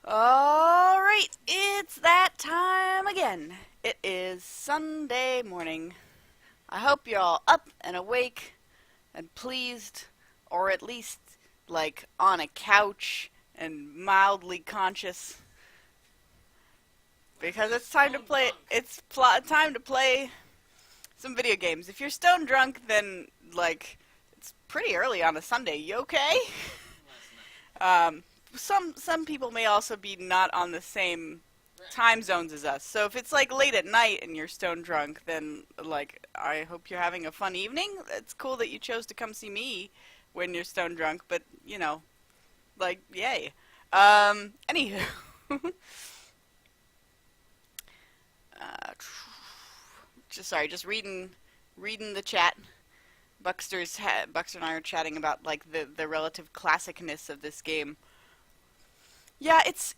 Alright, it's that time again. It is Sunday morning. I hope you're all up and awake and pleased, or at least, like, on a couch and mildly conscious. Because it's time to play. Time to play some video games. If you're stone drunk, then, like, it's pretty early on a Sunday. You okay? Um, some people may also be not on the same time zones as us. So if it's like late at night and you're stone drunk, then like I hope you're having a fun evening. It's cool that you chose to come see me when you're stone drunk, but you know, like yay. Anywho, uh, just reading the chat. Buxter and I are chatting about like the relative classicness of this game. Yeah, it's.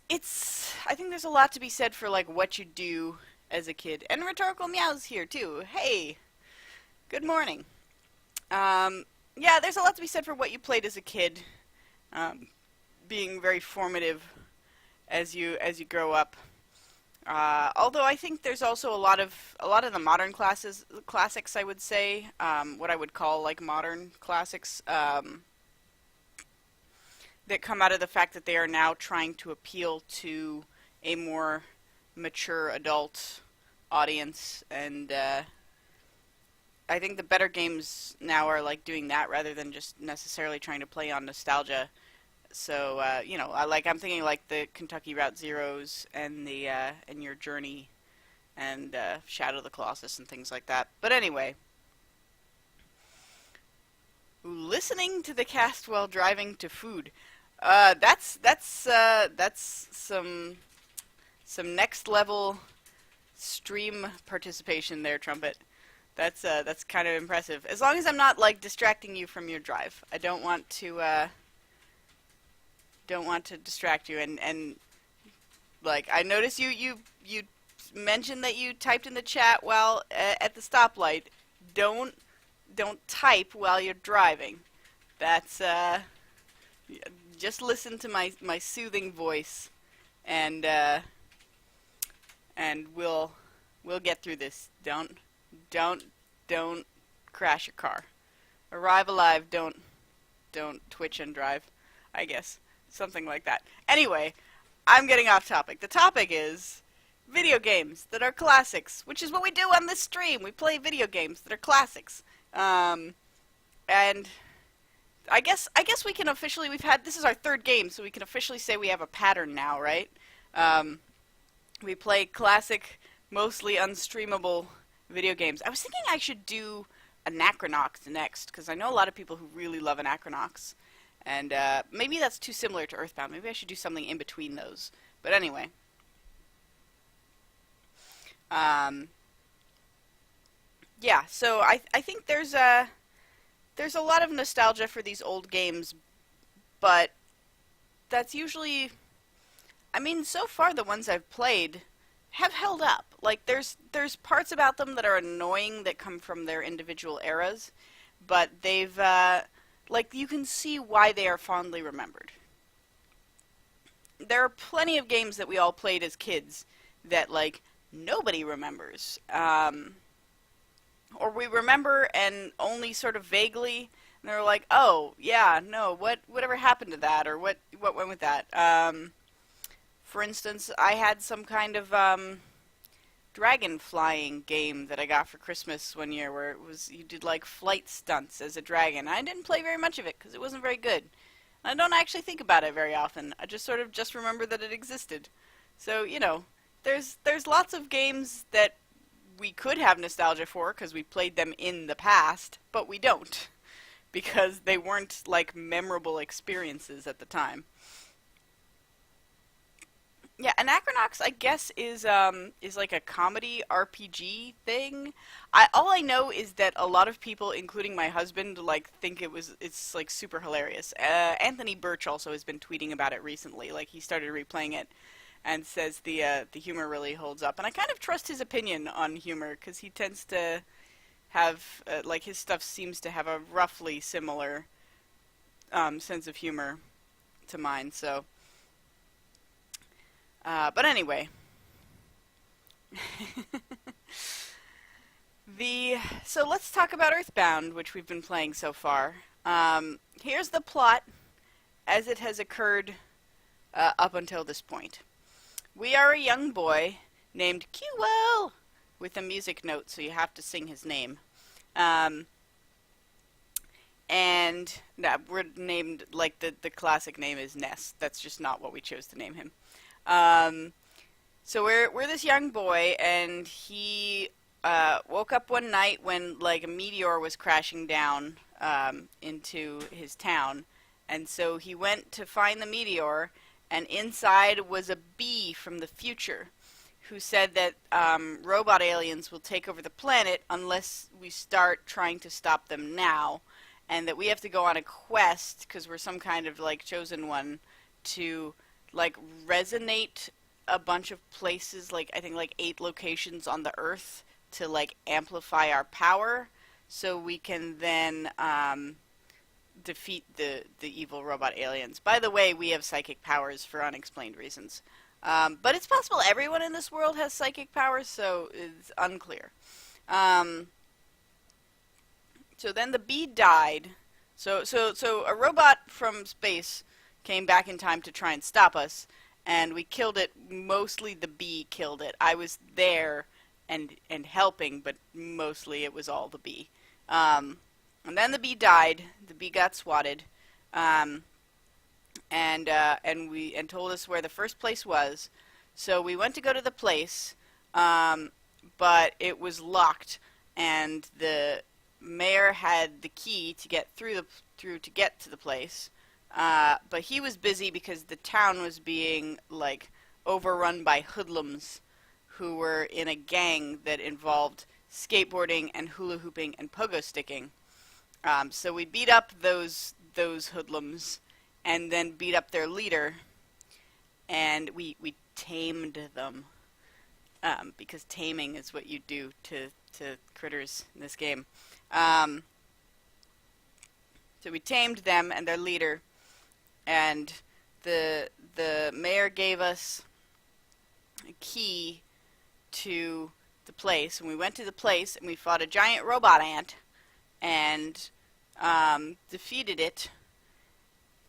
I think there's a lot to be said for like what you do as a kid, and rhetorical meows here too. Hey, good morning. Yeah, there's a lot to be said for what you played as a kid, um, being very formative as you grow up. Although I think there's also a lot of the modern classics. I would say what I would call like modern classics. That come out of the fact that they are now trying to appeal to a more mature adult audience, and I think the better games now are like doing that rather than just necessarily trying to play on nostalgia. So I'm thinking like the Kentucky Route Zeros and the and Your Journey and Shadow of the Colossus and things like that. But anyway, listening to the cast while driving to food. That's some next level stream participation there, Trumpet. That's kind of impressive. As long as I'm not like distracting you from your drive. I don't want to distract you, and like I noticed you mentioned that you typed in the chat while at the stoplight. Don't don't type while you're driving. That's just listen to my soothing voice, and and we'll get through this. Don't don't crash your car. Arrive alive. Don't twitch and drive. I guess something like that. Anyway, I'm getting off topic. The topic is video games that are classics, which is what we do on this stream. We play video games that are classics. Um, and I guess we can officially this is our third game, so we can officially say we have a pattern now, right? Um, we play classic, mostly unstreamable video games. I was thinking I should do Anachronox next, because I know a lot of people who really love Anachronox. And maybe that's too similar to EarthBound. Maybe I should do something in between those. But anyway. Um, yeah, so I think there's a lot of nostalgia for these old games, but that's usually, I mean, so far the ones I've played have held up. Like there's parts about them that are annoying that come from their individual eras, but they've like you can see why they are fondly remembered. There are plenty of games that we all played as kids that like nobody remembers. Or we remember and only sort of vaguely, and they're like, "Oh, yeah, no, whatever happened to that, or what went with that?" For instance, I had some kind of dragon flying game that I got for Christmas one year, where it was you did like flight stunts as a dragon. I didn't play very much of it because it wasn't very good. I don't actually think about it very often. I just sort of just remember that it existed. So there's lots of games that we could have nostalgia for because we played them in the past, but we don't because they weren't like memorable experiences at the time. Yeah, Anachronox, I guess, is like a comedy RPG thing. All I know is that a lot of people, including my husband, like think it's like super hilarious. Anthony Birch also has been tweeting about it recently. Like he started replaying it and says the humor really holds up. And I kind of trust his opinion on humor because he tends to have like his stuff seems to have a roughly similar sense of humor to mine. So But anyway, so let's talk about EarthBound, which we've been playing so far. Here's the plot as it has occurred up until this point. We are a young boy named QL with a music note, so you have to sing his name. Um, and we're named, like, the classic name is Ness. That's just not what we chose to name him. Um, so we're this young boy, and he woke up one night when, like, a meteor was crashing down into his town. And so he went to find the meteor, and inside was a bee from the future who said that robot aliens will take over the planet unless we start trying to stop them now, and that we have to go on a quest because we're some kind of, like, chosen one to, like, resonate a bunch of places, like, I think, like, 8 locations on the Earth to, like, amplify our power so we can then defeat the evil robot aliens. By the way, we have psychic powers for unexplained reasons. But it's possible everyone in this world has psychic powers, so it's unclear. So then the bee died. So a robot from space came back in time to try and stop us, and we killed it. Mostly the bee killed it. I was there and helping, but mostly it was all the bee. And then the bee died. The bee got swatted, and told us where the first place was. So we went to go to the place, but it was locked, and the mayor had the key to get through to get to the place. But he was busy because the town was being, like, overrun by hoodlums who were in a gang that involved skateboarding and hula hooping and pogo sticking. So we beat up those hoodlums, and then beat up their leader, and we tamed them, because taming is what you do to critters in this game. So we tamed them and their leader, and the mayor gave us a key to the place, and we went to the place, and we fought a giant robot ant, and defeated it.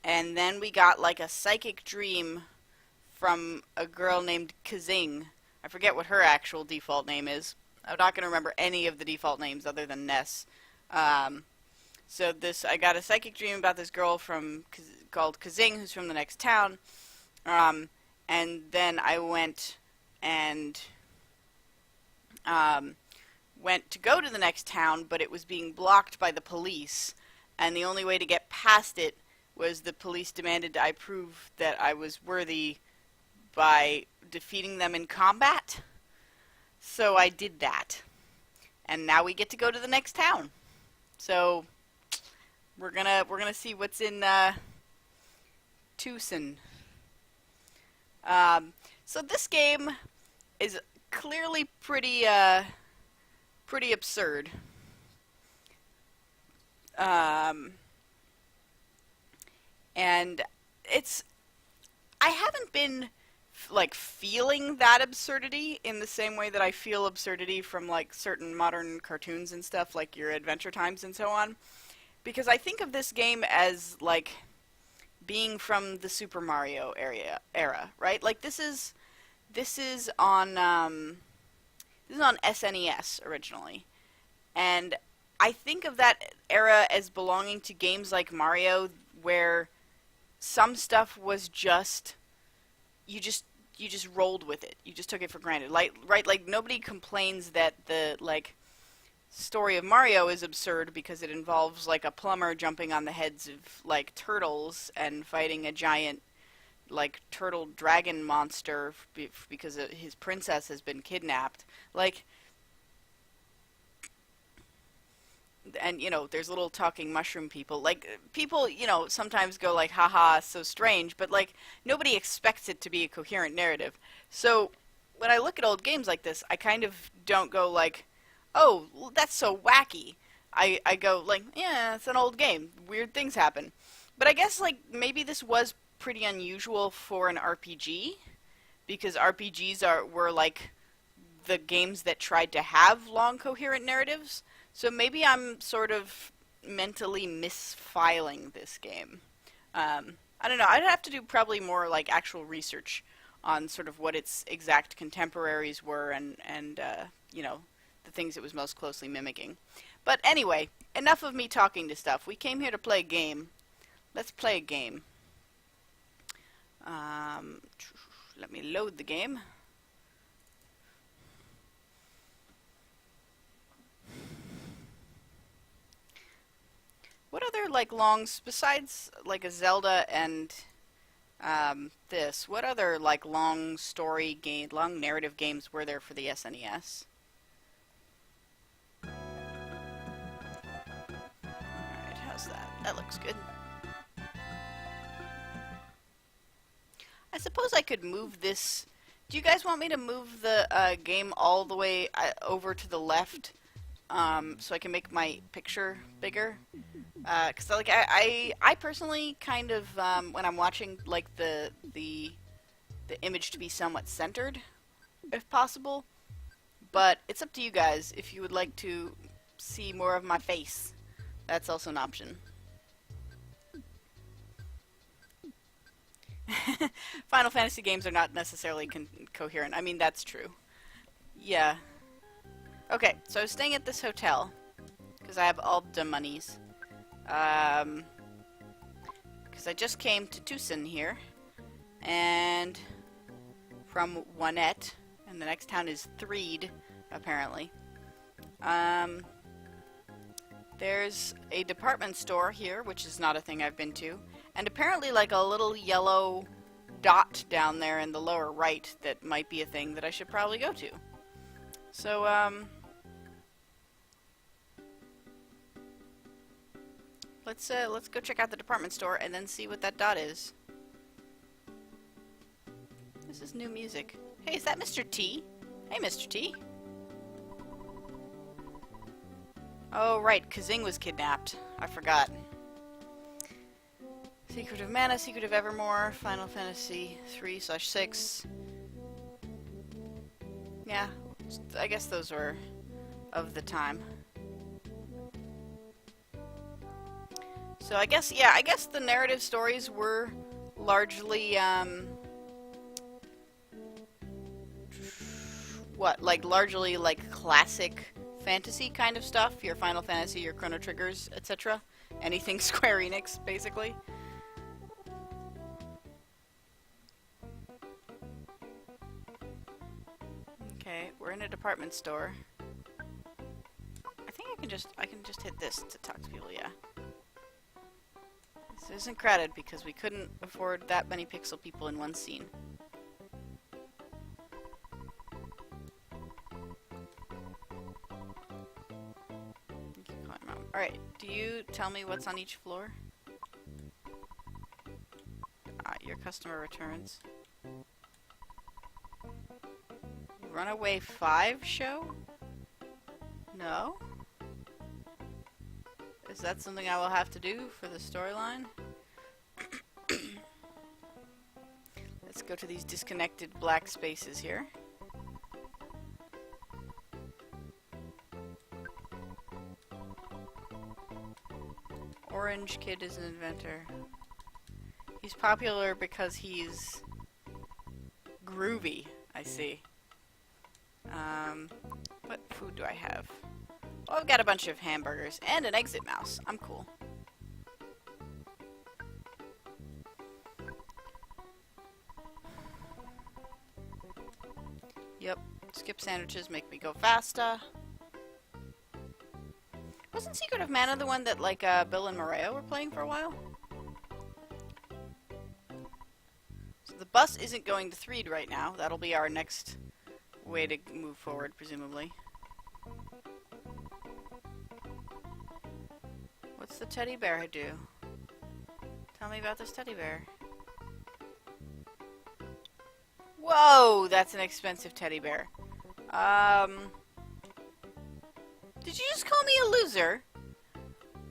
And then we got, like, a psychic dream from a girl named Kazing. I forget what her actual default name is. I'm not going to remember any of the default names other than Ness. So I got a psychic dream about this girl called Kazing, who's from the next town. And then I went and went to go to the next town, but it was being blocked by the police. And the only way to get past it was the police demanded I prove that I was worthy by defeating them in combat. So I did that. And now we get to go to the next town. So we're gonna see what's in Tucson. So this game is clearly pretty absurd. And I haven't been, like, feeling that absurdity in the same way that I feel absurdity from, like, certain modern cartoons and stuff, like your Adventure Times and so on. Because I think of this game as, like, being from the Super Mario era, right? Like, this is on SNES originally. And I think of that era as belonging to games like Mario, where some stuff was just you just rolled with it. You just took it for granted. Like, right? Like, nobody complains that the, like, story of Mario is absurd because it involves, like, a plumber jumping on the heads of, like, turtles and fighting a giant, like, turtle dragon monster because his princess has been kidnapped. Like, and, you know, there's little talking mushroom people. Like, people, you know, sometimes go like, haha, so strange, but, like, nobody expects it to be a coherent narrative. So, when I look at old games like this, I kind of don't go like, oh, well, that's so wacky. I go like, yeah, it's an old game. Weird things happen. But I guess, like, maybe this was pretty unusual for an RPG, because were like the games that tried to have long, coherent narratives. So maybe I'm sort of mentally misfiling this game. I don't know. I'd have to do probably more like actual research on sort of what its exact contemporaries were and you know, the things it was most closely mimicking. But anyway, enough of me talking to stuff. We came here to play a game. Let's play a game. Let me load the game. What other like longs besides like a Zelda and this? What other like long story game, long narrative games were there for the SNES? Alright, how's that? That looks good. I suppose I could move this. Do you guys want me to move the game all the way over to the left so I can make my picture bigger? Because like I personally kind of when I'm watching like the image to be somewhat centered, if possible. But it's up to you guys if you would like to see more of my face. That's also an option. Final Fantasy games are not necessarily coherent. I mean, that's true. Yeah. Okay, so I was staying at this hotel because I have all the monies. Because I just came to Tucson here, and from Juanette, and the next town is Threed, apparently. There's a department store here, which is not a thing I've been to, and apparently like a little yellow dot down there in the lower right that might be a thing that I should probably go to. So, let's go check out the department store and then see what that dot is. This is new music. Hey, is that Mr. T? Hey, Mr. T. Oh, right, Kazing was kidnapped. I forgot. Secret of Mana, Secret of Evermore, Final Fantasy 3/6. Yeah, I guess those were of the time. So I guess, yeah, I guess the narrative stories were largely, largely like classic fantasy kind of stuff, your Final Fantasy, your Chrono Triggers, etc. Anything Square Enix, basically. Okay, we're in a department store. I think I can just hit this to talk to people, yeah. This isn't crowded because we couldn't afford that many pixel people in one scene. Alright, do you tell me what's on each floor? Your customer returns. Runaway 5 show? No? Is that something I will have to do for the storyline? Let's go to these disconnected black spaces here. Orange Kid is an inventor. He's popular because he's groovy, I see. What food do I have? Oh, I've got a bunch of hamburgers and an exit mouse. I'm cool. Yep, skip sandwiches make me go faster. Wasn't Secret of Mana the one that, like, Bill and Mario were playing for a while? So the bus isn't going to Threed right now. That'll be our next way to move forward, presumably. What's the teddy bear do? Tell me about this teddy bear. Whoa, that's an expensive teddy bear. Did you just call me a loser?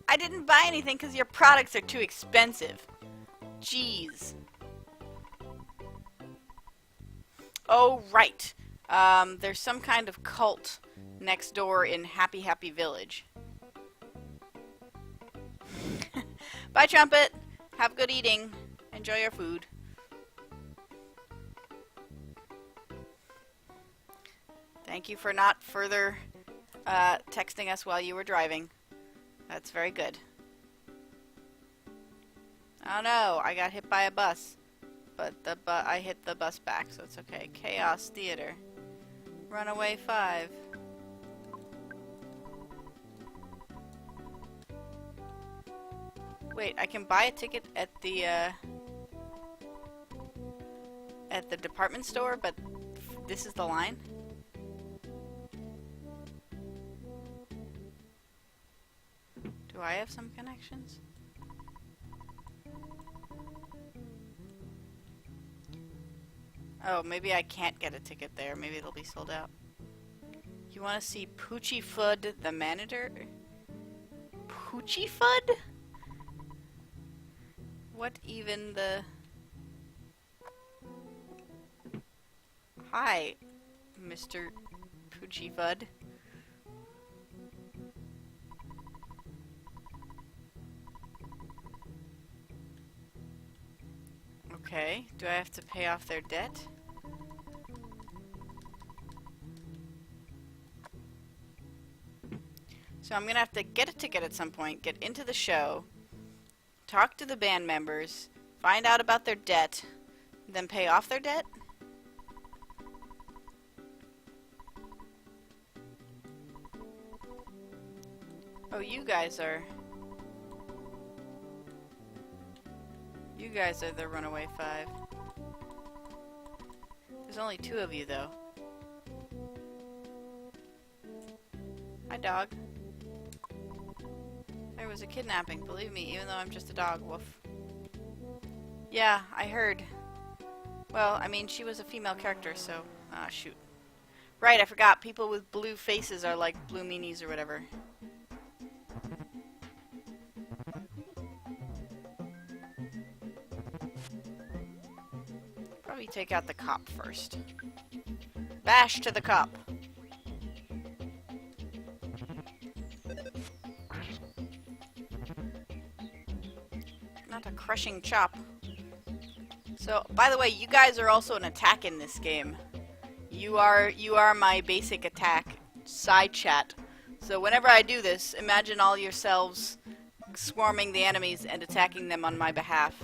I didn't buy anything because your products are too expensive. Jeez. Oh, right. There's some kind of cult next door in Happy Happy Village. Bye, Trumpet. Have good eating. Enjoy your food. Thank you for not further texting us while you were driving. That's very good. Oh no, I got hit by a bus. But I hit the bus back, so it's okay. Chaos Theater. Runaway 5. Wait, I can buy a ticket at the department store, but this is the line? Do I have some connections? Oh, maybe I can't get a ticket there. Maybe it'll be sold out. You want to see Poochie Fud the Manager? Poochie Fud? What even the... Hi, Mr. Poochie Fud. Okay, do I have to pay off their debt? So I'm gonna have to get a ticket at some point, get into the show, talk to the band members, find out about their debt, then pay off their debt? Oh, you guys are the Runaway 5. There's only 2 of you, though. Hi, dog. There was a kidnapping, believe me, even though I'm just a dog. Woof. Yeah, I heard. Well, I mean, she was a female character, so... Ah, shoot. Right, I forgot. People with blue faces are like blue meanies or whatever. Probably take out the cop first. Bash to the cop. Not a crushing chop. So, by the way, you guys are also an attack in this game. You are my basic attack side chat. So whenever I do this, imagine all yourselves swarming the enemies and attacking them on my behalf.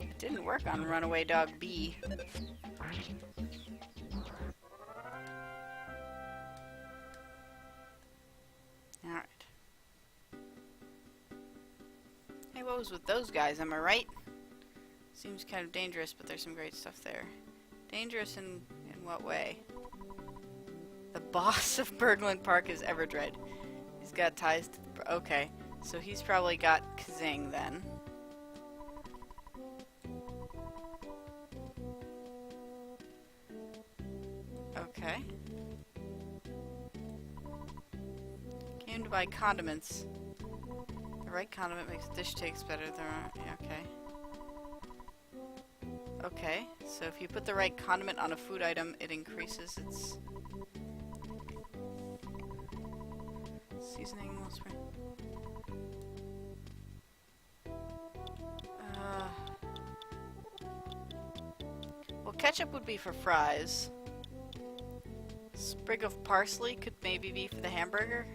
It didn't work on Runaway Dog B. Alright. Hey, what was with those guys, am I right? Seems kind of dangerous, but there's some great stuff there. Dangerous in what way? The boss of Berglund Park is Everdread. He's got ties to... Okay, so he's probably got Kazing then. Okay. Came to buy condiments. The right condiment makes dish taste better than... Yeah, okay. Okay, so if you put the right condiment on a food item, it increases its... Seasoning will spring. Well, ketchup would be for fries. Sprig of parsley could maybe be for the hamburger.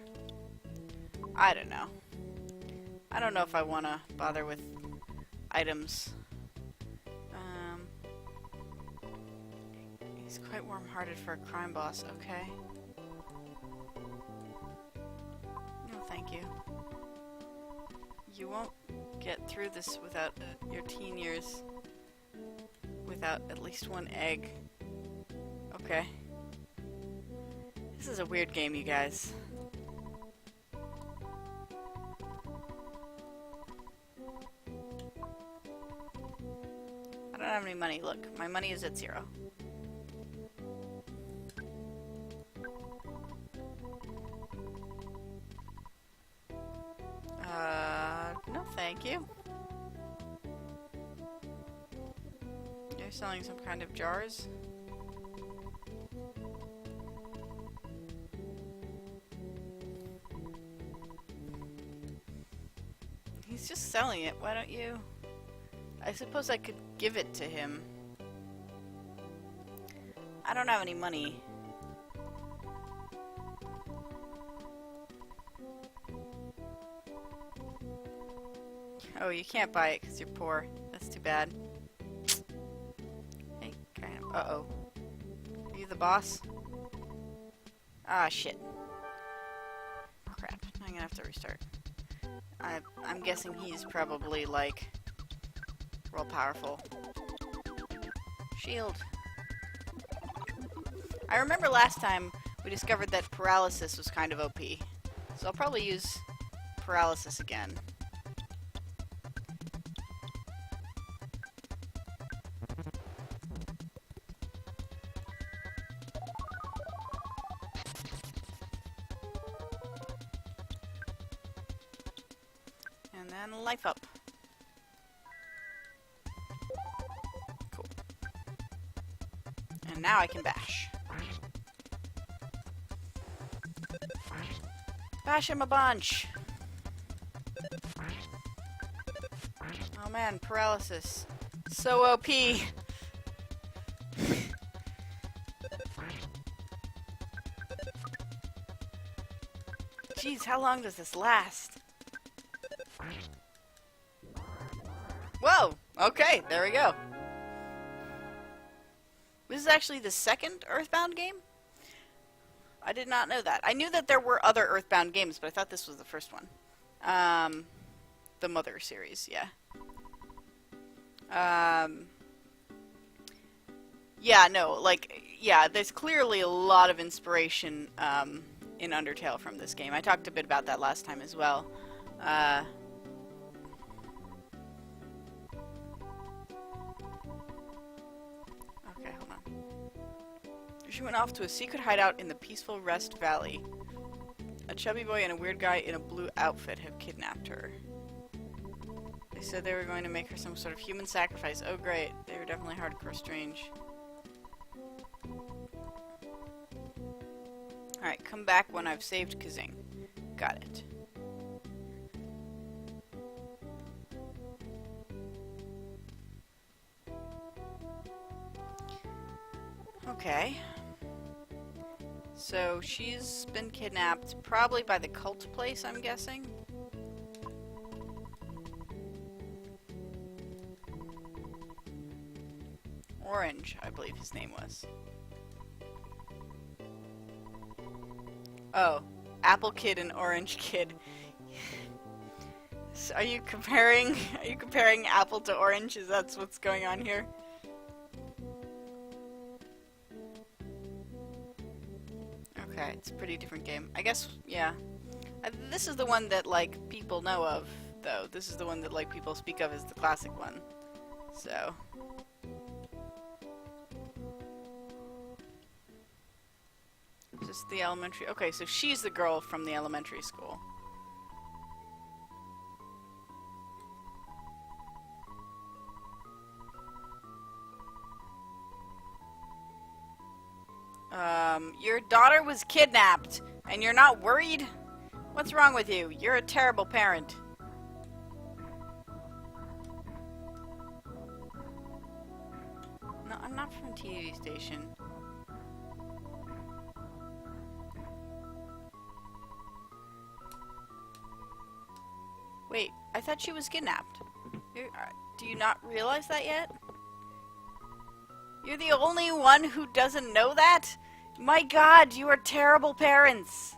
I don't know. I don't know if I want to bother with items. He's quite warm-hearted for a crime boss. Okay. No, thank you. You won't get through this without your teen years without at least one egg. Okay. This is a weird game, you guys. I don't have any money. Look, my money is at 0. Thank you. You're selling some kind of jars. He's just selling it. Why don't you... I suppose I could give it to him. I don't have any money. Oh, you can't buy it because you're poor. That's too bad. Hey, kind of. Uh-oh. Are you the boss? Ah, shit. Crap. I'm gonna have to restart. I'm guessing he's probably, like, real powerful. Shield. I remember last time we discovered that paralysis was kind of OP. So I'll probably use paralysis again. And then life up. Cool. And now I can bash. Bash him a bunch! Oh man, paralysis. So OP! Jeez, how long does this last? Whoa! Okay, there we go. This is actually the second EarthBound game? I did not know that. I knew that there were other EarthBound games, but I thought this was the first one. The Mother series, yeah. Yeah, no, like, yeah, there's clearly a lot of inspiration, in Undertale from this game. I talked a bit about that last time as well. Okay, hold on. She went off to a secret hideout in the peaceful Rest Valley. A chubby boy and a weird guy in a blue outfit have kidnapped her. They said they were going to make her some sort of human sacrifice. Oh great, they were definitely hardcore strange. Alright, come back when I've saved Kazing. Got it. Okay. So she's been kidnapped, probably by the cult place, I'm guessing. Orange, I believe his name was. Oh, Apple Kid and Orange Kid. So are you comparing Apple to Orange? Is that what's going on here? Okay, it's a pretty different game. I guess, yeah. This is the one that, like, people know of, though. This is the one that, like, people speak of as the classic one. So... Is this the elementary? Okay, so she's the girl from the elementary school. Your daughter was kidnapped, and you're not worried? What's wrong with you? You're a terrible parent. No, I'm not from a TV station. Wait, I thought she was kidnapped. Do you not realize that yet? You're the only one who doesn't know that? My god, you are terrible parents!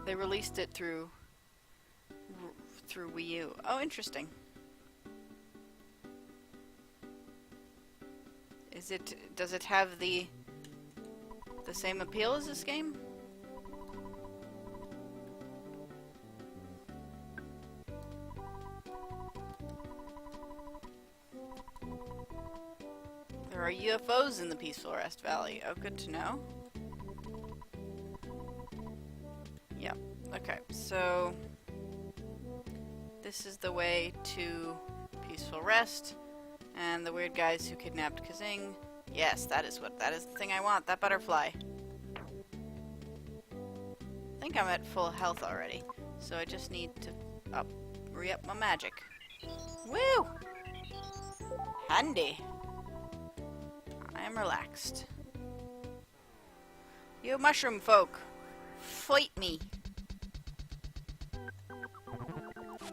They released it through Wii U. Oh, interesting. Does it have the same appeal as this game? There are UFOs in the peaceful Rest Valley. Oh, good to know. Yep. So this is the way to peaceful rest and the weird guys who kidnapped Kazing. Yes, that is the thing I want, that butterfly. I think I'm at full health already, so I just need to re-up my magic. Woo! Handy. I am relaxed. You mushroom folk, fight me.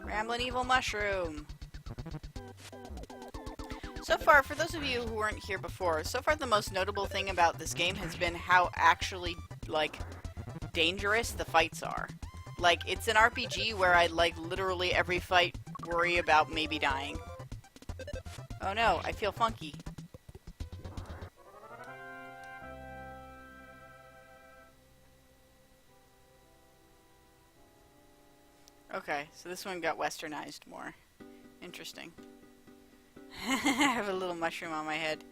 Ramblin' evil mushroom. So far, for those of you who weren't here before, so far the most notable thing about this game has been how actually, like, dangerous the fights are. Like, it's an RPG where I, like, literally every fight worry about maybe dying. Oh no, I feel funky. Okay, so this one got westernized more. Interesting. I have a little mushroom on my head.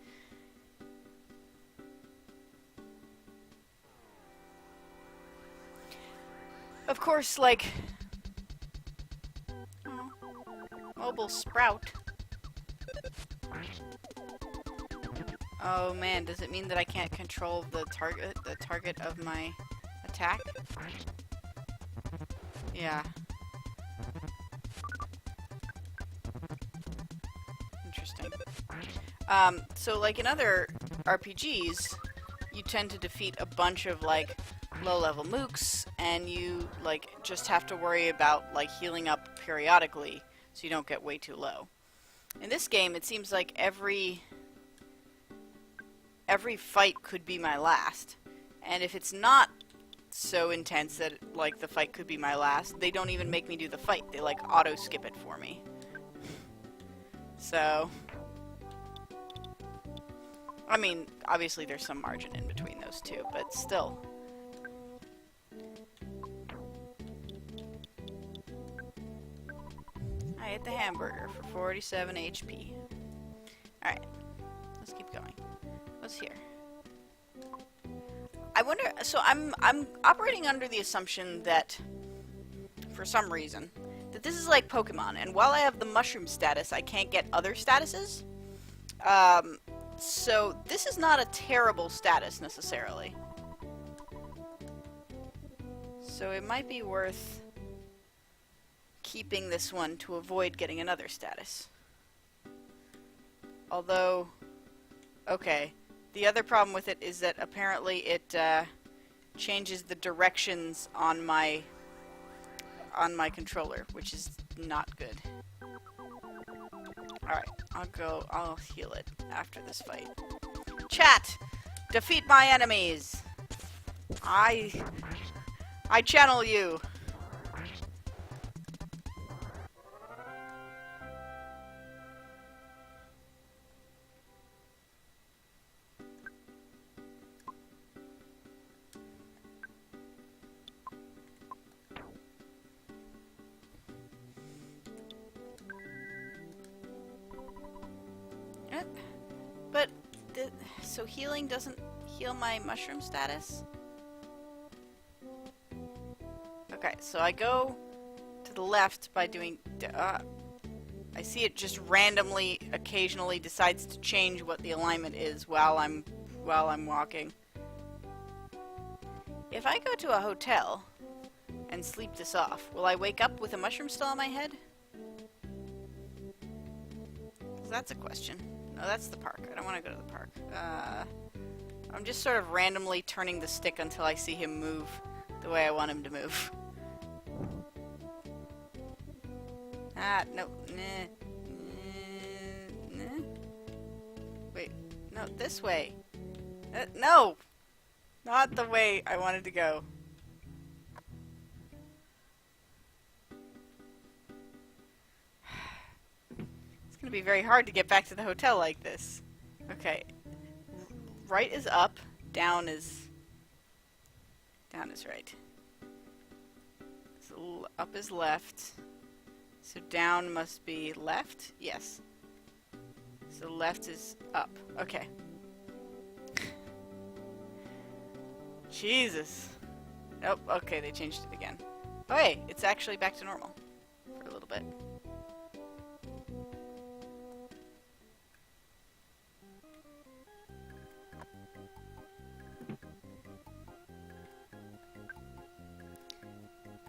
Of course, like... mobile sprout. Oh man, does it mean that I can't control the target of my attack? Yeah. Interesting. So like in other RPGs, you tend to defeat a bunch of like low-level mooks, and you like just have to worry about like healing up periodically so you don't get way too low. In this game, it seems like every fight could be my last, and if it's not so intense that like the fight could be my last, they don't even make me do the fight. They like auto skip it for me. So, I mean, obviously there's some margin in between those two, but still. I ate the hamburger for 47 HP. Alright, let's keep going. What's here? I wonder, so I'm operating under the assumption that, for some reason, that this is like Pokemon, and while I have the mushroom status, I can't get other statuses. So this is not a terrible status, necessarily. So it might be worth keeping this one to avoid getting another status. Although, okay, the other problem with it is that apparently it changes the directions on my controller, which is not good. Alright, I'll heal it after this fight. Chat! Defeat my enemies! I channel you! But, so healing doesn't heal my mushroom status? Okay, so I go to the left by doing... I see it just randomly, occasionally decides to change what the alignment is while I'm walking. If I go to a hotel and sleep this off, will I wake up with a mushroom still on my head? That's a question. No, that's the park. I don't want to go to the park. I'm just sort of randomly turning the stick until I see him move the way I want him to move. Ah, no. Wait, no, this way. No! Not the way I wanted to go. It's gonna be very hard to get back to the hotel like this. Okay. Right is up, down is right. So up is left. So down must be left? Yes. So left is up. Okay. Jesus. Nope, okay, they changed it again. Oh hey, it's actually back to normal. For a little bit.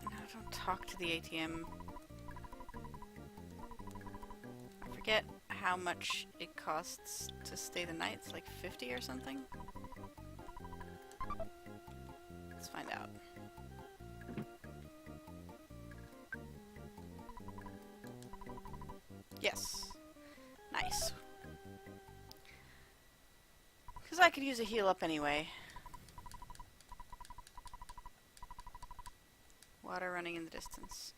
No, don't talk to the ATM. I forget how much it costs to stay the night. It's like 50 or something. Let's find out. Yes. Nice. Because I could use a heal up anyway. Water running in the distance.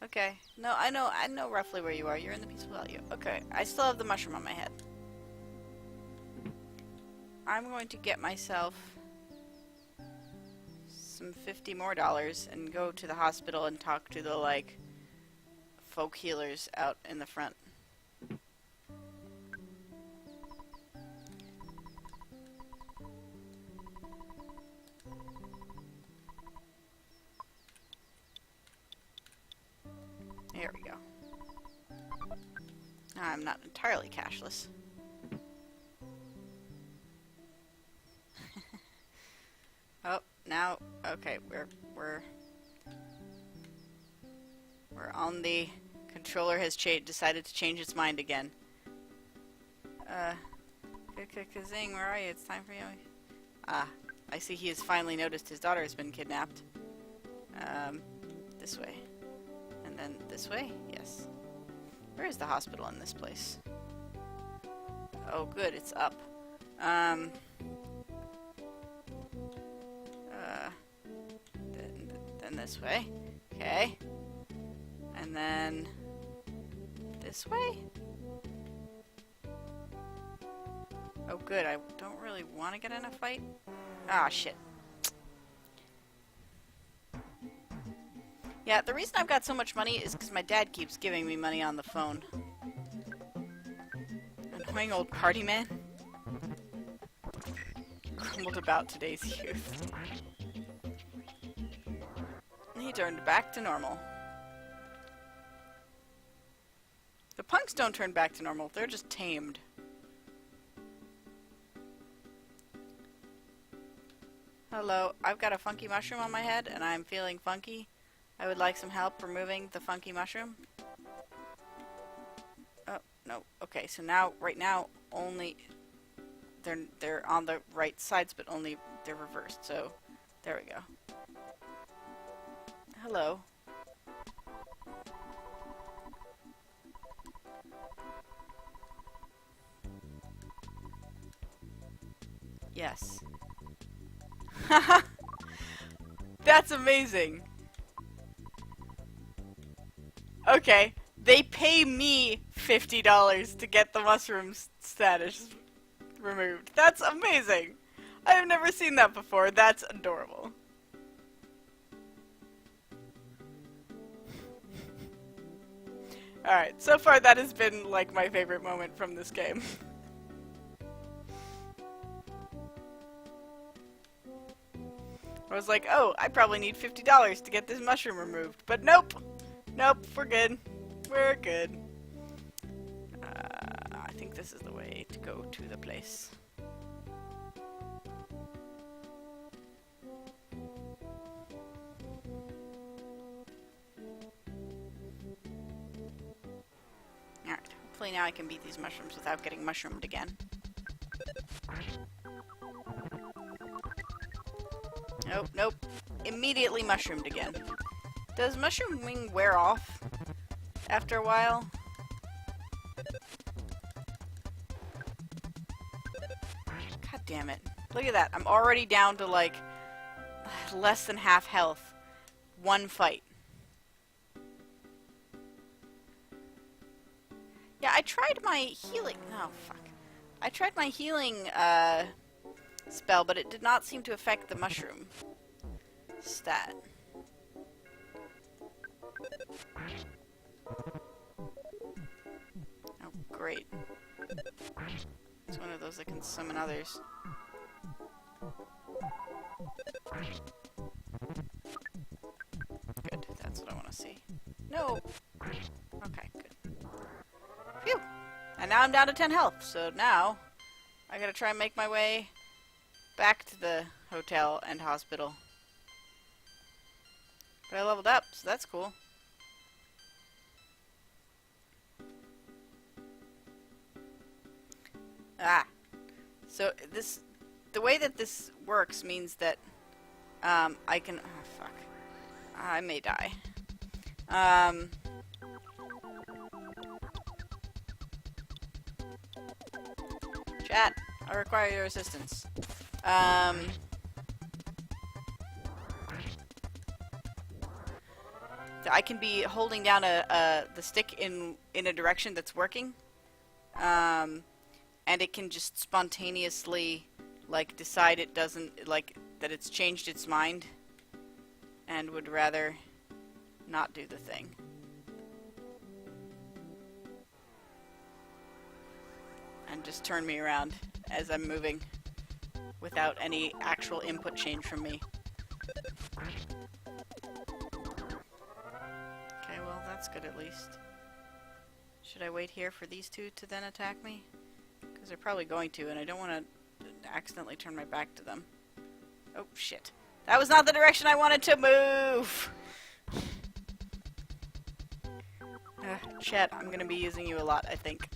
Okay. No, I know roughly where you are. You're in the peaceful value. Okay. I still have the mushroom on my head. I'm going to get myself some $50 more and go to the hospital and talk to the, like, folk healers out in the front. There we go. I'm not entirely cashless. Oh, now, okay, we're on the controller has decided to change its mind again. Kazing, where are you? It's time for you. Ah, I see he has finally noticed his daughter has been kidnapped. This way. And then this way? Yes. Where is the hospital in this place? Oh, good, it's up. Then this way. Okay. And then this way? Oh, good, I don't really want to get in a fight. Ah, shit. Yeah, the reason I've got so much money is because my dad keeps giving me money on the phone. Annoying old party man. Grumbled about today's youth. He turned back to normal. The punks don't turn back to normal, they're just tamed. Hello, I've got a funky mushroom on my head and I'm feeling funky. I would like some help removing the funky mushroom. Oh, no. Okay, so now, right now, only they're on the right sides, but only they're reversed. So, there we go. Hello. Yes. Haha! That's amazing! Okay, they pay me $50 to get the mushroom status removed. That's amazing! I have never seen that before. That's adorable. Alright, so far that has been, like, my favorite moment from this game. I was like, oh, I probably need $50 to get this mushroom removed. But nope! Nope, we're good. We're good. I think this is the way to go to the place. Alright, hopefully now I can beat these mushrooms without getting mushroomed again. Nope, nope. Immediately mushroomed again. Does mushrooming wear off after a while? God damn it. Look at that. I'm already down to like less than half health. One fight. Yeah, I tried my healing. Oh, fuck. I tried my healing spell, but it did not seem to affect the mushroom stat. Oh, great. It's one of those that can summon others. Good, that's want to see. No. Okay, good. Phew. And now I'm down to 10 health, so now I gotta try and make my way back to the hotel and hospital. But I leveled up, so that's cool. Ah. So the way that this works means that I can, oh fuck. I may die. Chat, I require your assistance. I can be holding down the stick in a direction that's working, and it can just spontaneously like decide it doesn't like that it's changed its mind and would rather not do the thing. And just turn me around as I'm moving without any actual input change from me. Okay, well that's good at least. Should I wait here for these two to then attack me? Because they're probably going to, and I don't want to accidentally turn my back to them. Oh shit. That was not the direction I wanted to move! Chat, I'm gonna be using you a lot, I think.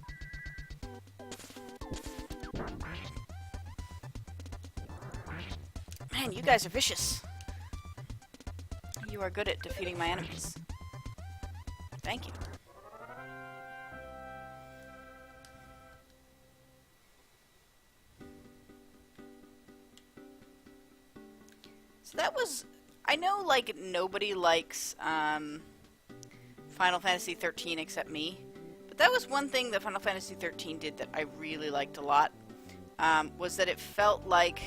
Man, you guys are vicious. You are good at defeating my enemies. Thank you. So that was... I know, like, nobody likes, Final Fantasy 13 except me. But that was one thing that Final Fantasy 13 did that I really liked a lot. Was that it felt like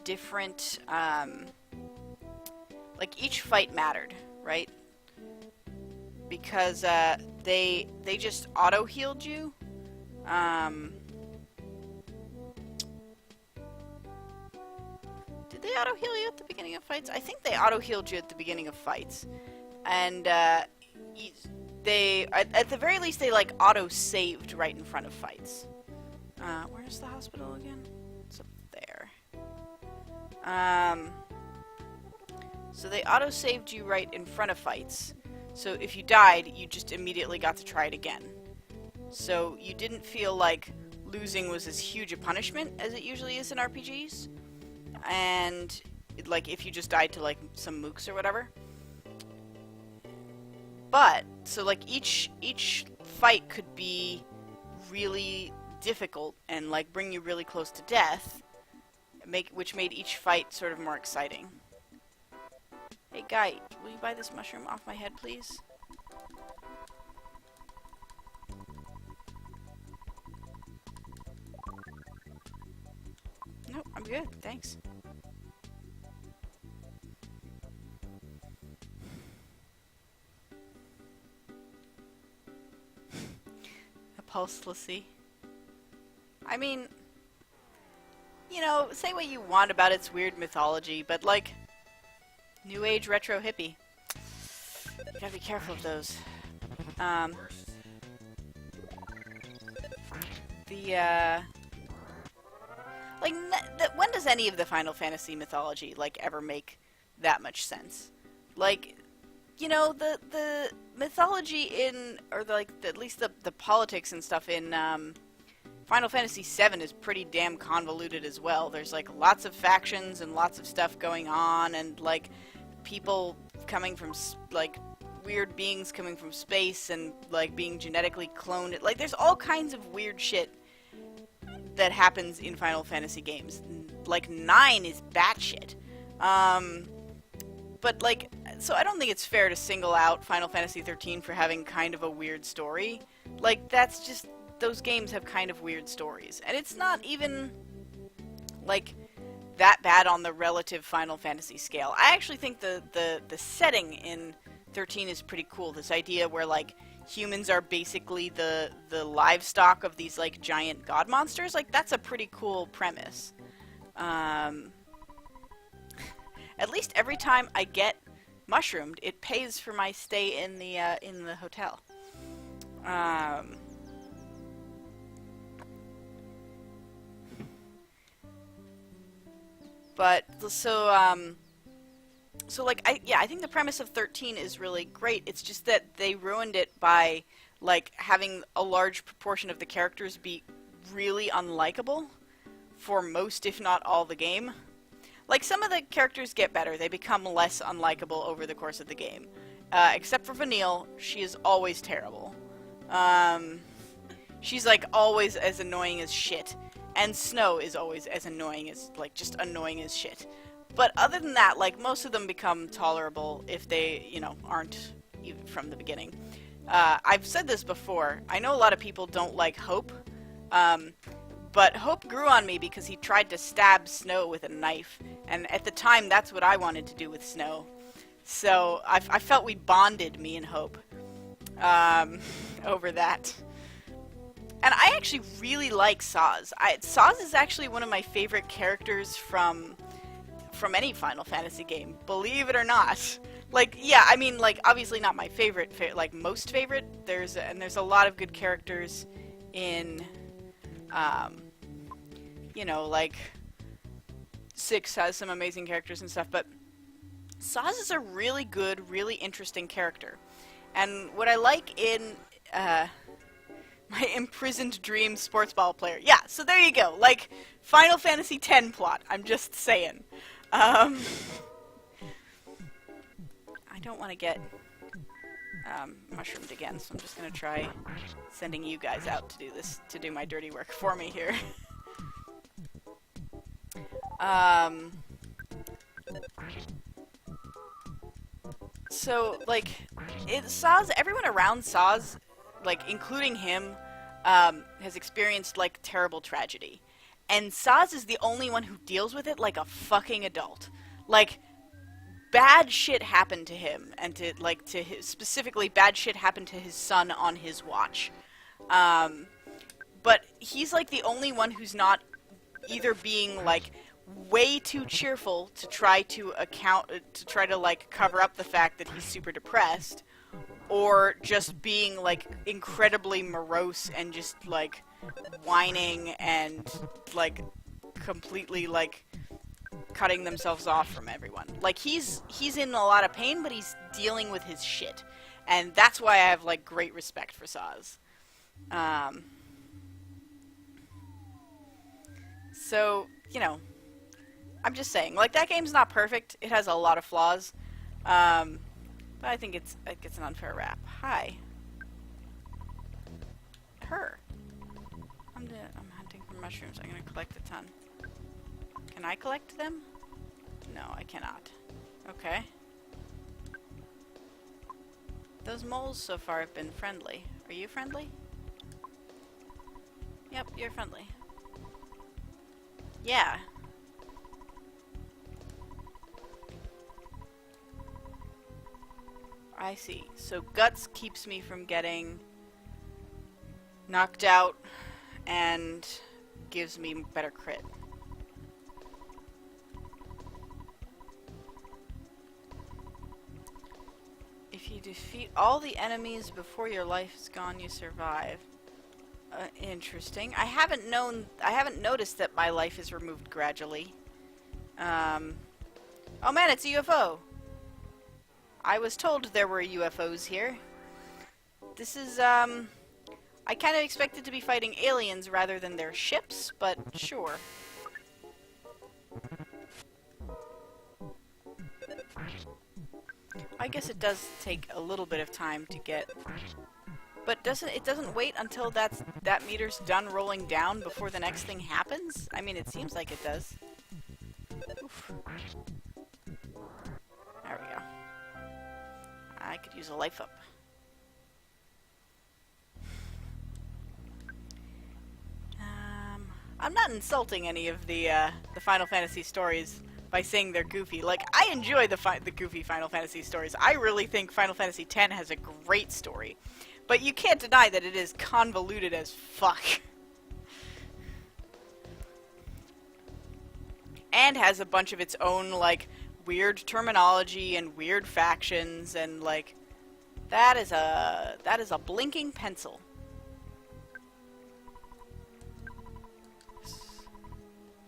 different, like each fight mattered, right? Because they just auto-healed you. Did they auto-heal you at the beginning of fights? I think they auto-healed you at the beginning of fights. And they, at the very least, they like auto-saved right in front of fights. Where's the hospital again? It's up there. So they auto-saved you right in front of fights. So if you died, you just immediately got to try it again. So you didn't feel like losing was as huge a punishment as it usually is in RPGs. And, like, if you just died to, like, some mooks or whatever. But, so, like, each fight could be really difficult and, like, bring you really close to death, which made each fight sort of more exciting. Hey, guy, will you buy this mushroom off my head, please? No, I'm good, thanks. Pulselessy. I mean, you know, say what you want about its weird mythology, but like, New Age retro hippie. You gotta be careful of those. When does any of the Final Fantasy mythology, like, ever make that much sense? Like, you know, the mythology in, or like, at least the politics and stuff in Final Fantasy VII is pretty damn convoluted as well. There's like lots of factions and lots of stuff going on, and like people coming from like weird beings coming from space and like being genetically cloned. Like there's all kinds of weird shit that happens in Final Fantasy games. Like 9 is batshit. But like, so I don't think it's fair to single out Final Fantasy 13 for having kind of a weird story. Like, that's just, those games have kind of weird stories. And it's not even, like, that bad on the relative Final Fantasy scale. I actually think the setting in 13 is pretty cool. This idea where, like, humans are basically the livestock of these, like, giant god monsters. Like, that's a pretty cool premise. At least every time I get mushroomed, it pays for my stay in the hotel. Um, but so like I think the premise of 13 is really great. It's just that they ruined it by like having a large proportion of the characters be really unlikable for most, if not all, the game. Like, some of the characters get better. They become less unlikable over the course of the game. Except for Vanille, she is always terrible. She's, like, always as annoying as shit. And Snow is always as annoying as, like, just annoying as shit. But other than that, like, most of them become tolerable if they, you know, aren't even from the beginning. I've said this before. I know a lot of people don't like Hope. But Hope grew on me because he tried to stab Snow with a knife. And at the time, that's what I wanted to do with Snow. So I felt we bonded, me and Hope, over that. And I actually really like Saz. Saz is actually one of my favorite characters from any Final Fantasy game, believe it or not. Like, yeah, I mean, like, obviously not my favorite, like, most favorite. There's a lot of good characters in, you know, like, 6 has some amazing characters and stuff, but Saz is a really good, really interesting character. And what I like in, my imprisoned dream sports ball player. Yeah, so there you go. Like, Final Fantasy X plot. I'm just saying. I don't want to get mushroomed again, so I'm just going to try sending you guys out to do this, to do my dirty work for me here. So, like, Saz, everyone around Saz, like, including him, has experienced, like, terrible tragedy. And Saz is the only one who deals with it like a fucking adult. Like, bad shit happened to him, and specifically, bad shit happened to his son on his watch. But he's, like, the only one who's not either being, like, way too cheerful to try to like, cover up the fact that he's super depressed, or just being, like, incredibly morose and just, like, whining and, like, completely, like, cutting themselves off from everyone. Like, he's in a lot of pain, but he's dealing with his shit. And that's why I have, like, great respect for Saz. So, you know, I'm just saying, like, that game's not perfect. It has a lot of flaws. But I think it gets an unfair rap. Hi. Her. I'm hunting for mushrooms. I'm gonna collect a ton. Can I collect them? No, I cannot. Okay. Those moles so far have been friendly. Are you friendly? Yep, you're friendly. Yeah. I see. So Guts keeps me from getting knocked out and gives me better crit. If you defeat all the enemies before your life is gone, you survive. Interesting. I haven't noticed that my life is removed gradually. Oh man, it's a UFO! I was told there were UFOs here. This is, I kind of expected to be fighting aliens rather than their ships, but sure. I guess it does take a little bit of time to get... But it doesn't wait until that meter's done rolling down before the next thing happens? I mean, it seems like it does. Oof. There we go. I could use a life up. I'm not insulting any of the Final Fantasy stories by saying they're goofy. Like, I enjoy the goofy Final Fantasy stories. I really think Final Fantasy X has a great story. But you can't deny that it is convoluted as fuck. And has a bunch of its own, like, weird terminology and weird factions, and like that is a blinking pencil.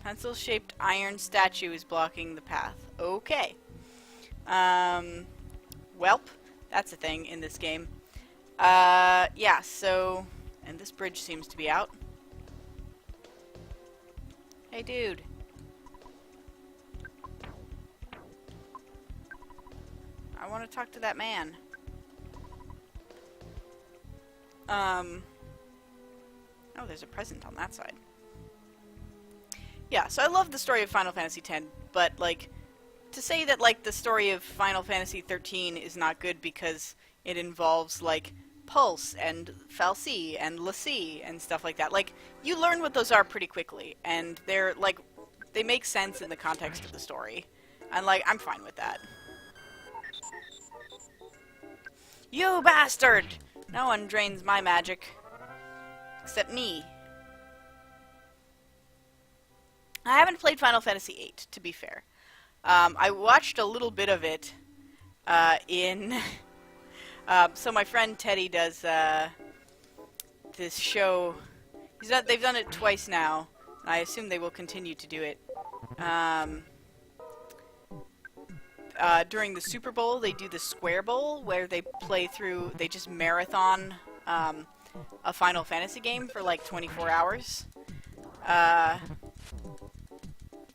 Pencil-shaped iron statue is blocking the path. Okay. Welp, that's a thing in this game. Yeah, so, and this bridge seems to be out. Hey, dude. I want to talk to that man. Oh, there's a present on that side. Yeah, so I love the story of Final Fantasy X, but, like, to say that, like, the story of Final Fantasy XIII is not good because it involves, like, Pulse and Fal'Cie and l'Cie and stuff like that. Like, you learn what those are pretty quickly, and they're, like, they make sense in the context of the story. And, like, I'm fine with that. You bastard! No one drains my magic. Except me. I haven't played Final Fantasy VIII, to be fair. I watched a little bit of it so my friend Teddy does this show. They've done it twice now, and I assume they will continue to do it. During the Super Bowl, they do the Square Bowl, where they they just marathon a Final Fantasy game for like 24 hours.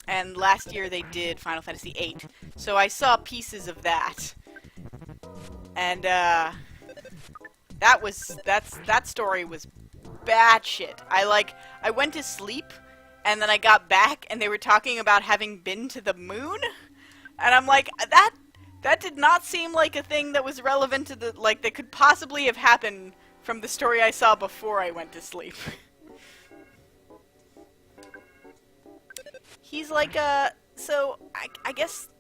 And last year they did Final Fantasy VIII, so I saw pieces of that. And that story was bad shit. I went to sleep, and then I got back, and they were talking about having been to the moon, and I'm like, that did not seem like a thing that was relevant to that could possibly have happened from the story I saw before I went to sleep. He's like so I guess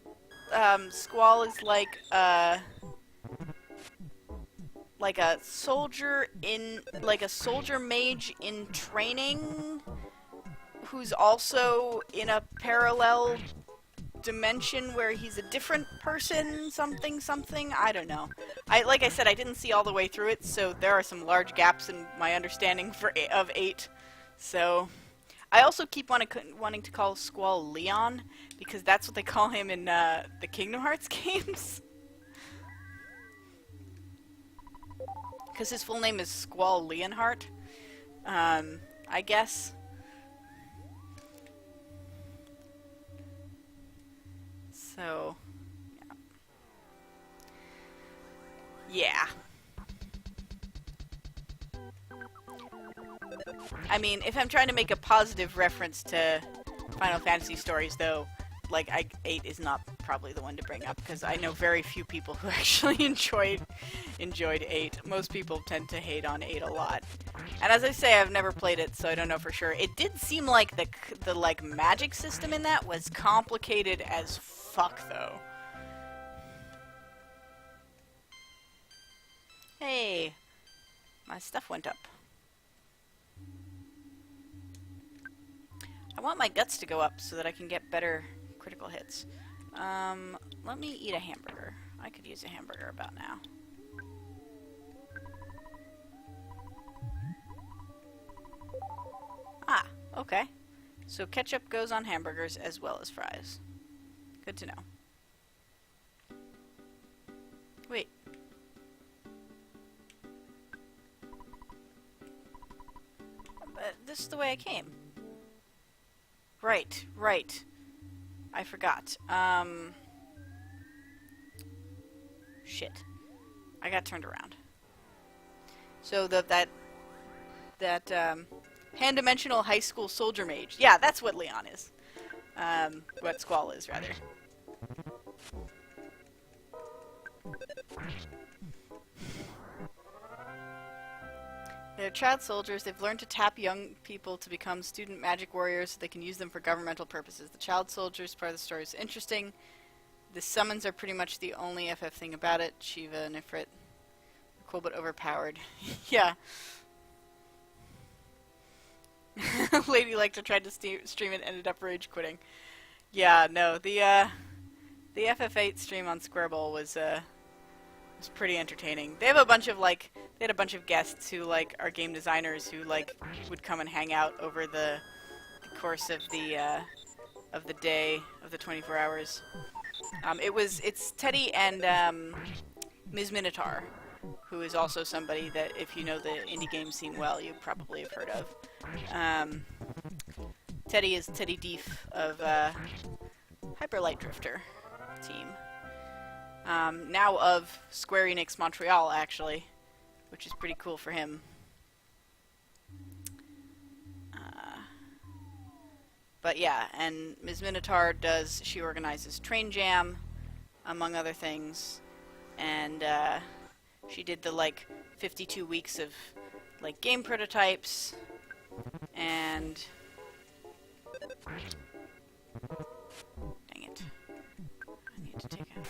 Squall is like a soldier a soldier mage in training who's also in a parallel dimension where he's a different person, something, I don't know. Like I said, I didn't see all the way through it, so there are some large gaps in my understanding of 8. So I also keep wanting to call Squall Leon, because that's what they call him in the Kingdom Hearts games. Because his full name is Squall Leonhart, I guess. So, yeah. I mean, if I'm trying to make a positive reference to Final Fantasy stories, though, like, 8 is not probably the one to bring up, because I know very few people who actually enjoyed 8. Most people tend to hate on 8 a lot. And as I say, I've never played it, so I don't know for sure. It did seem like the like, magic system in that was complicated as fuck, though. Hey, my stuff went up. I want my guts to go up so that I can get better critical hits. Let me eat a hamburger. I could use a hamburger about now. Ah, okay. So ketchup goes on hamburgers as well as fries. Good to know. Wait. This is the way I came. Right. I forgot. Shit. I got turned around. So that hand-dimensional high school soldier mage. Yeah, that's what Leon is. What Squall is, rather. They're child soldiers. They've learned to tap young people to become student magic warriors so they can use them for governmental purposes. The child soldiers part of the story is interesting. The summons are pretty much the only FF thing about it. Shiva and Ifrit. Cool but overpowered. Yeah. Lady liked to try to stream it, ended up rage quitting. Yeah, no, the The FF8 stream on Squareball was pretty entertaining. They have a bunch of they had a bunch of guests who are game designers who would come and hang out over the course of the day of the 24 hours. It's Teddy and Ms. Minotaur, who is also somebody that if you know the indie game scene well, you probably have heard of. Teddy is Teddy Deef of Hyper Light Drifter team. Now of Square Enix Montreal, actually, which is pretty cool for him. But yeah, and Ms. Minotaur she organizes Train Jam, among other things, and she did the 52 weeks of game prototypes, and dang it, I need to take it.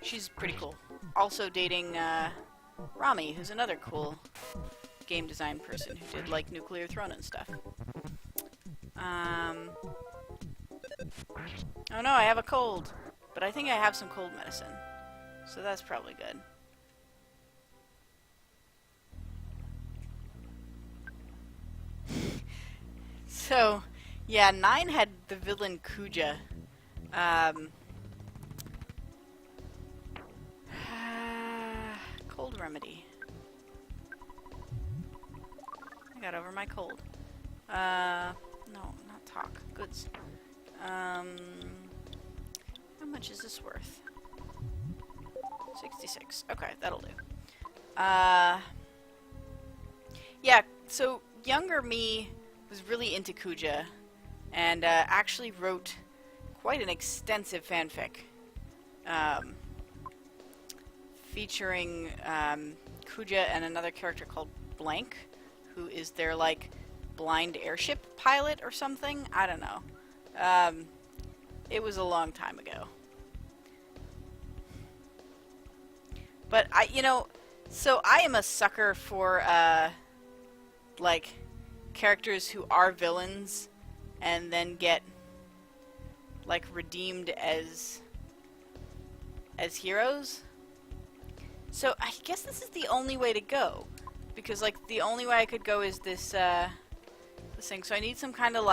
She's pretty cool. Also dating Rami, who's another cool game design person who did Nuclear Throne and stuff. Oh no, I have a cold, but I think I have some cold medicine, so that's probably good. So, yeah, 9 had the villain Kuja. Cold remedy. I got over my cold. No, not talk. Goods. How much is this worth? 66. Okay, that'll do. Yeah, so younger me was really into Kuja, and actually wrote quite an extensive fanfic, featuring Kuja and another character called Blank, who is their blind airship pilot or something. I don't know. It was a long time ago. But so I am a sucker for characters who are villains and then get redeemed as heroes. So I guess this is the only way to go, because the only way I could go is this thing. So I need some kind of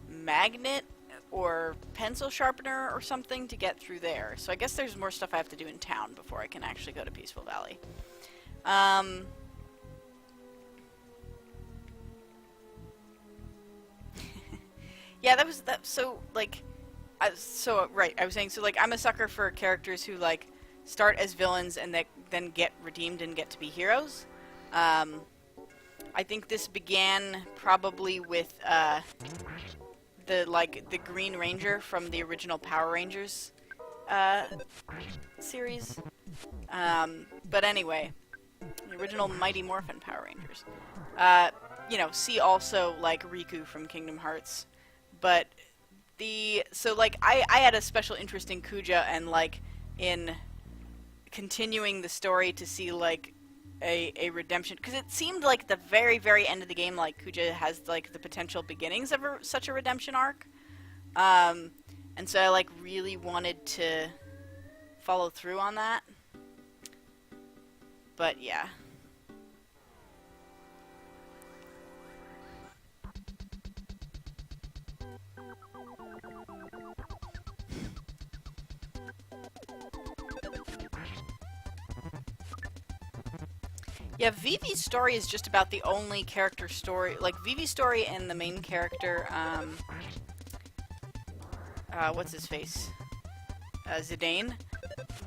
magnet or pencil sharpener or something to get through there. So I guess there's more stuff I have to do in town before I can actually go to Peaceful Valley. Yeah, that was that. So right. I was saying I'm a sucker for characters who start as villains and then get redeemed and get to be heroes. I think this began probably with the Green Ranger from the original Power Rangers series. But anyway, the original Mighty Morphin Power Rangers. See also Riku from Kingdom Hearts. But I had a special interest in Kuja and in continuing the story to see a redemption, because it seemed the very, very end of the game Kuja has the potential beginnings of such a redemption arc, and so I really wanted to follow through on that. But yeah. Yeah, Vivi's story is just about the only character story. Vivi's story and the main character, what's his face? Zidane,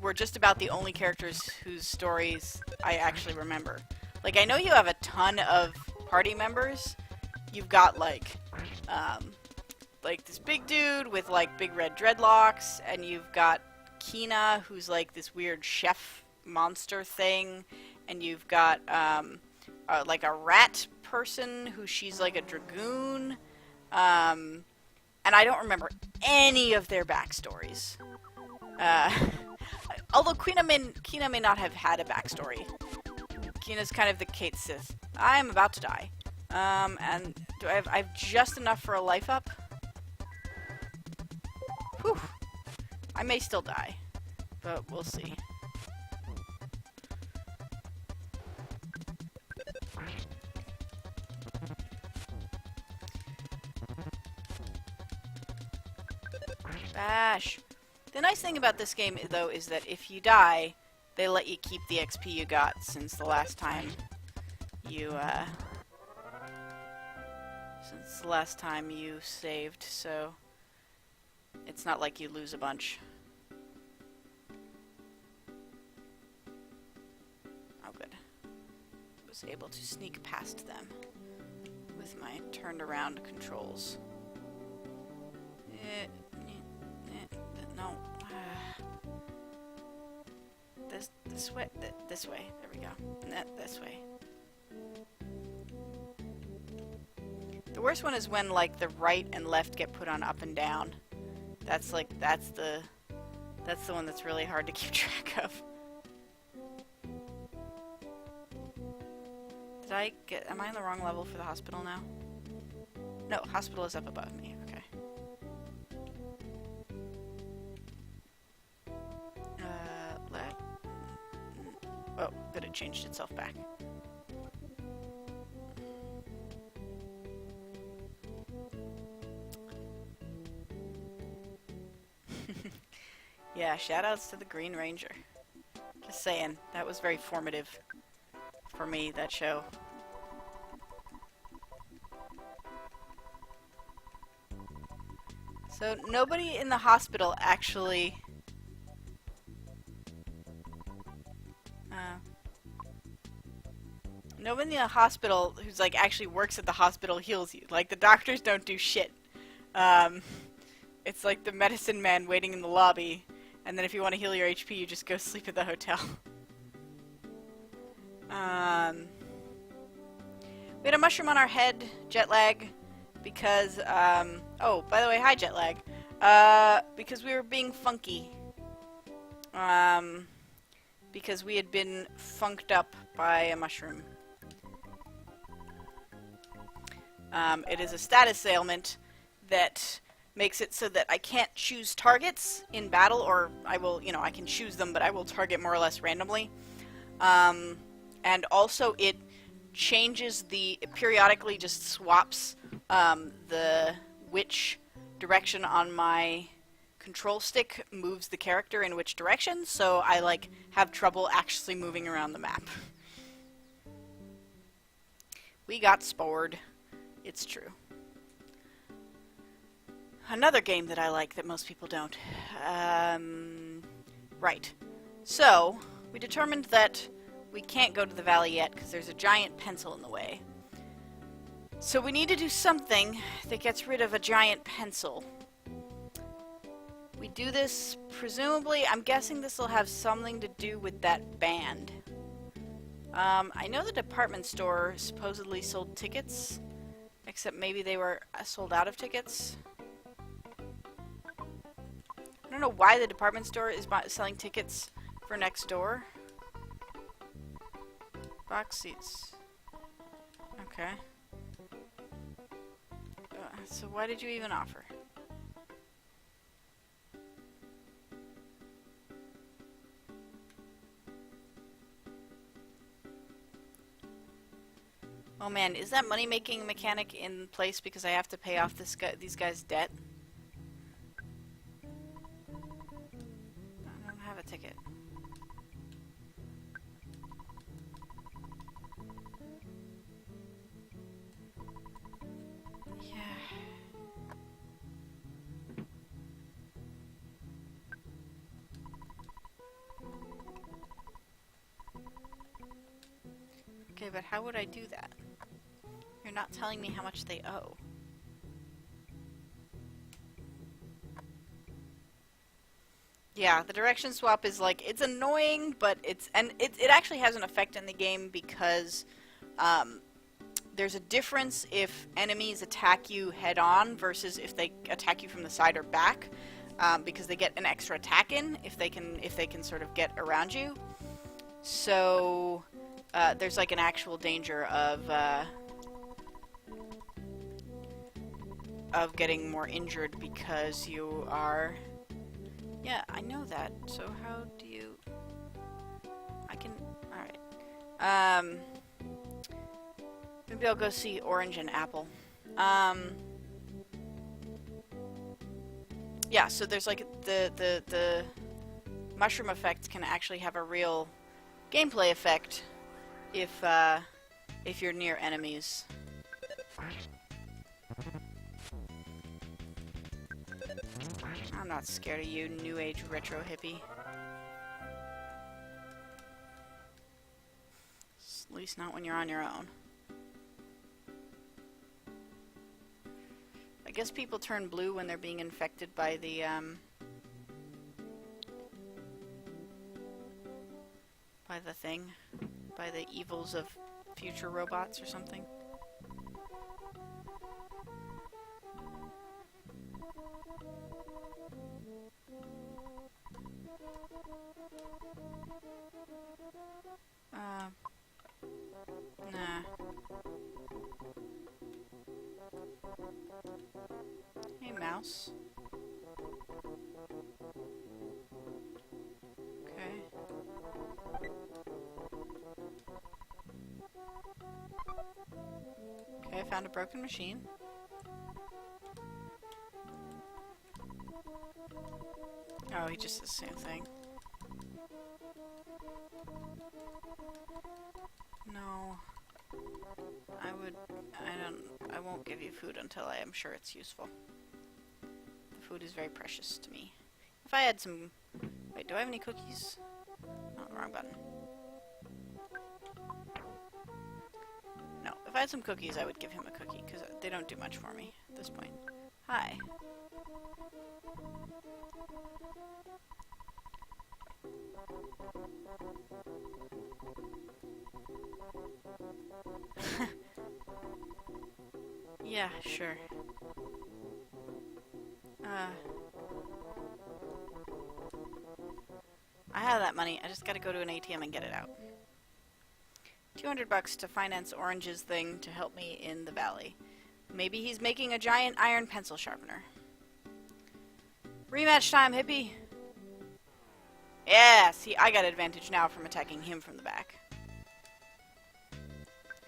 were just about the only characters whose stories I actually remember. I know you have a ton of party members. You've got, this big dude with, big red dreadlocks, and you've got Kina, who's, this weird chef monster thing, and you've got a rat person who she's a dragoon, and I don't remember any of their backstories. Although Kina may not have had a backstory. Kina's kind of the Kate Sith. I am about to die, and I have just enough for a life up? Whew. I may still die, but we'll see. Bash! The nice thing about this game, though, is that if you die, they let you keep the XP you got since the last time you, saved, so it's not like you lose a bunch. Oh, good. I was able to sneak past them with my turned around controls. No. This way. This way. There we go. This way. The worst one is when, like, the right and left get put on up and down. That's the one that's really hard to keep track of. Am I on the wrong level for the hospital now? No, hospital is up above me. Okay. Oh, good, it changed itself back. Yeah, shoutouts to the Green Ranger. Just saying, that was very formative for me, that show. So, nobody in the hospital actually... nobody in the hospital who's, like, actually works at the hospital heals you. Like, the doctors don't do shit. It's like the medicine man waiting in the lobby, and then if you want to heal your HP, you just go sleep at the hotel. We had a mushroom on our head, jet lag, because, oh, by the way, hi jet lag. Because we were being funky. Because we had been funked up by a mushroom. It is a status ailment that makes it so that I can't choose targets in battle, or I will, you know, I can choose them, but I will target more or less randomly. And also it changes it periodically just swaps which direction on my control stick moves the character in which direction, so I, like, have trouble actually moving around the map. We got spored. It's true. Another game that I like that most people don't. Right. So, we determined that we can't go to the valley yet because there's a giant pencil in the way. So we need to do something that gets rid of a giant pencil. We do this, presumably, I'm guessing this will have something to do with that band. I know the department store supposedly sold tickets, except maybe they were sold out of tickets. I don't know why the department store is selling tickets for next door. Box seats. Okay. So why did you even offer? Oh man, is that money-making mechanic in place because I have to pay off these guys' debt? I don't have a ticket. Okay, but how would I do that? You're not telling me how much they owe. Yeah, the direction swap is like, it's annoying, but it actually has an effect in the game because there's a difference if enemies attack you head on versus if they attack you from the side or back, because they get an extra attack in if they can sort of get around you. So there's like an actual danger of getting more injured because you are Yeah, I know that. So how do you... I can... Alright. Maybe I'll go see Orange and Apple. Yeah, so there's like the mushroom effect can actually have a real gameplay effect if you're near enemies. I'm not scared of you, new age retro hippie. At least not when you're on your own. I guess people turn blue when they're being infected by the thing, by the evils of future robots or something. Nah. Hey, mouse. Okay. Okay, I found a broken machine. Oh, he just does the same thing. No. I won't give you food until I am sure it's useful. The food is very precious to me. If I had some... Wait, do I have any cookies? No, wrong button. No, if I had some cookies, I would give him a cookie, because they don't do much for me at this point. Hi. Yeah, sure. I have that money. I just gotta go to an ATM and get it out. $200 to finance Orange's thing to help me in the valley. Maybe he's making a giant iron pencil sharpener. Rematch time, hippie! Yeah, see, I got advantage now from attacking him from the back.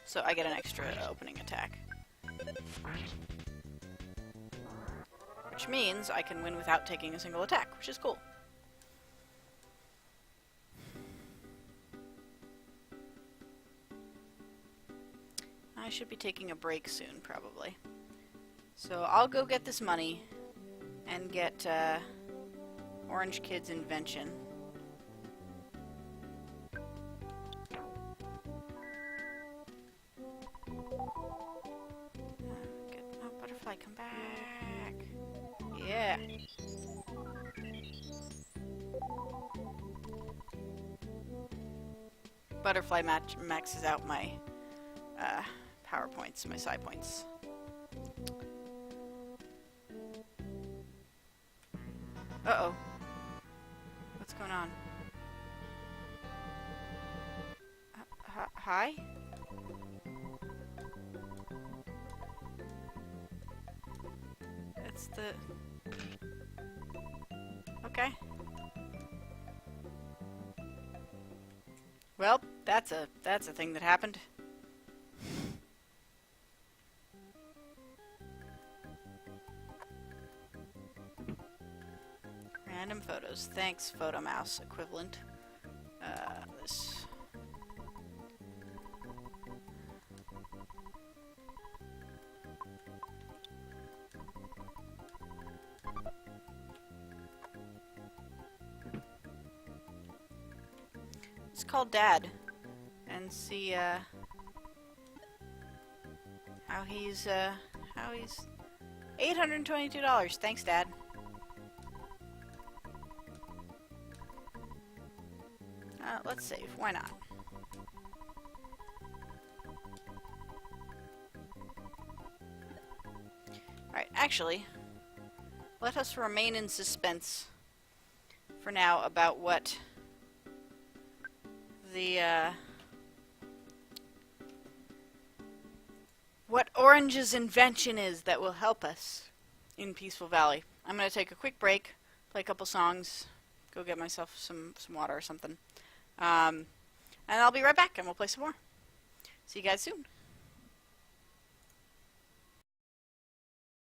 So I get an extra opening attack. Which means I can win without taking a single attack, which is cool. I should be taking a break soon, probably. So I'll go get this money and get Orange Kid's invention. Oh, butterfly, come back. Yeah. Butterfly maxes out my power points, my psi points. Uh-oh. What's going on? Hi? It's the... Okay. Well, that's a thing that happened. Random photos. Thanks, Photo Mouse equivalent. This. Let's call Dad and see how he's $822. Thanks, Dad. Let's save. Why not? Alright, actually, let us remain in suspense for now about what the, what Orange's invention is that will help us in Peaceful Valley. I'm going to take a quick break, play a couple songs, go get myself some water or something. And I'll be right back and we'll play some more. See you guys soon.